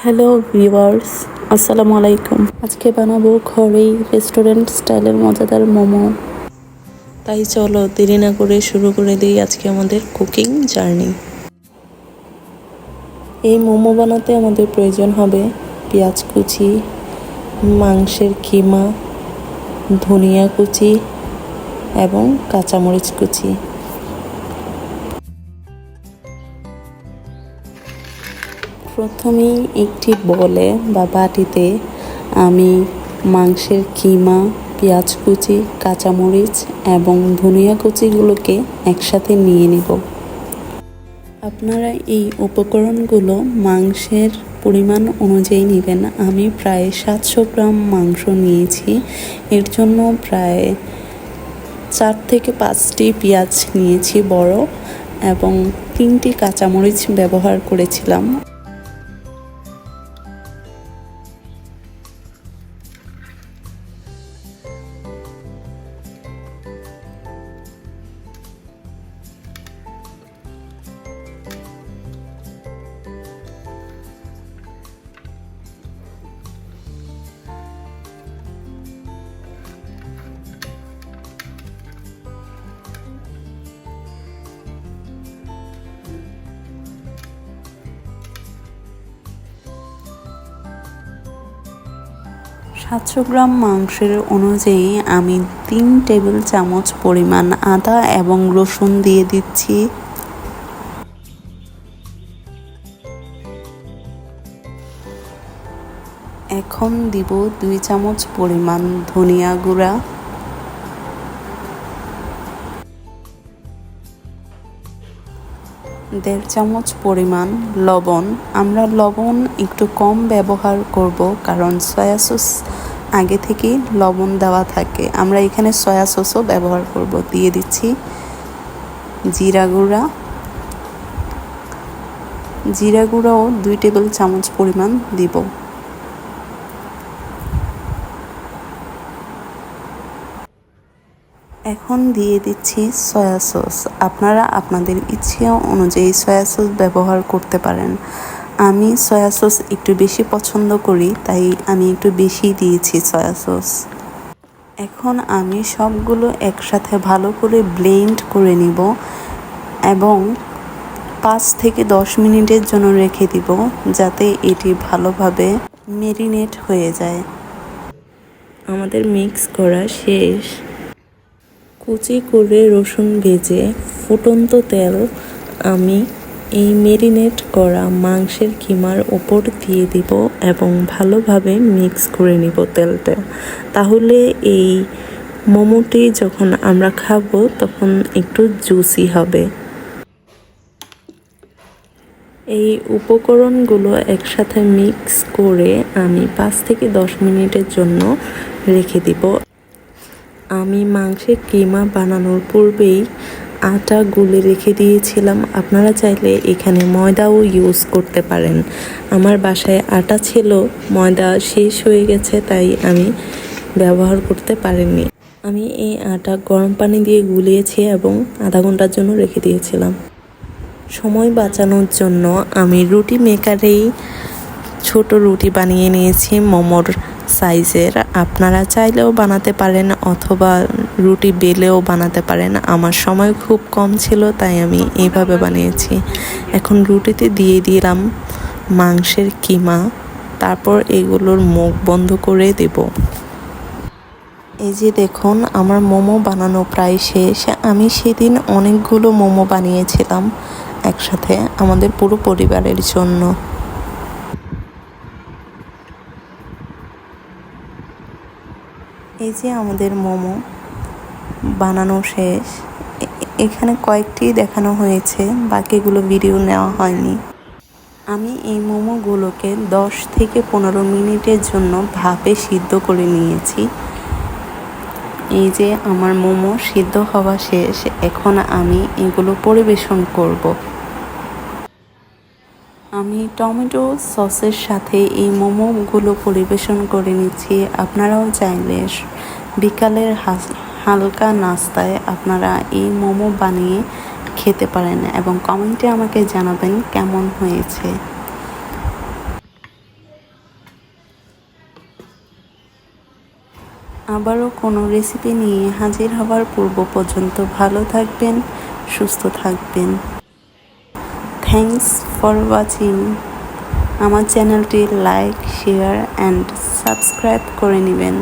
Hello viewers, আসসালামু আলাইকুম। আজকে বানাবো ঘরেই রেস্টুরেন্ট স্টাইলের মজাদার মোমো। তাই চলো দেরি না করে শুরু করে দিই আজকে আমাদের কুকিং জার্নি। এই মোমো বানাতে আমাদের প্রয়োজন হবে পেঁয়াজ কুচি, মাংসের কিমা, ধনিয়া কুচি এবং কাঁচামরিচ কুচি। প্রথমেই একটি বলে বা বাটিতে আমি মাংসের কিমা, পেঁয়াজ কুচি, কাঁচামরিচ এবং ধনিয়া কুচিগুলোকে একসাথে নিয়ে নিব। আপনারা এই উপকরণগুলো মাংসের পরিমাণ অনুযায়ী নেবেন। আমি প্রায় 700 গ্রাম মাংস নিয়েছি। এর জন্য প্রায় 4 থেকে 5টি পেঁয়াজ নিয়েছি বড়, এবং 3টি কাঁচামরিচ ব্যবহার করেছিলাম। সাতশো গ্রাম মাংসের অনুযায়ী আমি 3 টেবিল চামচ পরিমাণ আদা এবং রসুন দিয়ে দিচ্ছি। এখন দিব 2 চামচ পরিমাণ ধনিয়া গুঁড়া, 1.5 চামচ পরিমাণ লবণ। আমরা লবণ একটু কম ব্যবহার করব, কারণ সয়া সস আগে থেকেই লবণ দেওয়া থাকে। আমরা এখানে সয়া সসও ব্যবহার করব। দিয়ে দিচ্ছি জিরা গুঁড়াও 2 টেবিল চামচ পরিমাণ দিব। এখন দিয়ে দিচ্ছি সয়া সস। আপনারা আপনাদের ইচ্ছে অনুযায়ী সয়া সস ব্যবহার করতে পারেন। আমি সয়া সস একটু বেশি পছন্দ করি, তাই আমি একটু বেশি দিয়েছি সয়া সস। এখন আমি সবগুলো একসাথে ভালো করে ব্লেন্ড করে নিব এবং 5 থেকে 10 মিনিটের জন্য রেখে দিব, যাতে এটি ভালোভাবে ম্যারিনেট হয়ে যায়। আমাদের মিক্স করা শেষ। কুচি করে রসুন ভেজে ফুটন্ত তেল আমি এই ম্যারিনেট করা মাংসের কিমার ওপর দিয়ে দিব এবং ভালোভাবে মিক্স করে নিব তেলটা। তাহলে এই মোমোটি যখন আমরা খাবো তখন একটু জুসি হবে। এই উপকরণগুলো একসাথে মিক্স করে আমি 5 থেকে 10 মিনিটের জন্য রেখে দিব। আমি মাংসের কিমা বানানোর পূর্বেই আটা গুলে রেখে দিয়েছিলাম। আপনারা চাইলে এখানে ময়দাও ইউজ করতে পারেন। আমার বাসায় আটা ছিল, ময়দা শেষ হয়ে গেছে, তাই আমি ব্যবহার করতে পারিনি। আমি এই আটা গরম পানি দিয়ে গুলিয়েছি এবং আধা ঘন্টার জন্য রেখে দিয়েছিলাম। সময় বাঁচানোর জন্য আমি রুটি মেকারেই ছোট রুটি বানিয়ে নিয়েছি মোমোর সাইজের। আপনারা চাইলেও বানাতে পারেন অথবা রুটি বেলেও বানাতে পারেন। আমার সময় খুব কম ছিল, তাই আমি এইভাবে বানিয়েছি। এখন রুটিতে দিয়ে দিলাম মাংসের কিমা, তারপর এগুলোর মুখ বন্ধ করে দেব। এই যে দেখুন, আমার মোমো বানানো প্রায় শেষ। আমি সেদিন অনেকগুলো মোমো বানিয়েছিলাম একসাথে আমাদের পুরো পরিবারের জন্য। এই যে আমাদের মোমো বানানো শেষ। এখানে কয়েকটি দেখানো হয়েছে, বাকিগুলো ভিডিও নেওয়া হয়নি। আমি এই মোমোগুলোকে 10 থেকে 15 মিনিটের জন্য ভাপে সিদ্ধ করে নিয়েছি। এই যে আমার মোমো সিদ্ধ হওয়া শেষ। এখন আমি এগুলো পরিবেশন করব। আমি টমেটো সসের সাথে এই মোমোগুলো পরিবেশন করে নিচ্ছি। আপনারাও চাইলে বিকালের হালকা নাস্তায় আপনারা এই মোমো বানিয়ে খেতে পারেন এবং কমেন্টে আমাকে জানাবেন কেমন হয়েছে। আবারও কোনো রেসিপি নিয়ে হাজির হবার পূর্ব পর্যন্ত ভালো থাকবেন, সুস্থ থাকবেন। Thanks for watching. আমার চ্যানেলটি লাইক, শেয়ার অ্যান্ড সাবস্ক্রাইব করে নেবেন।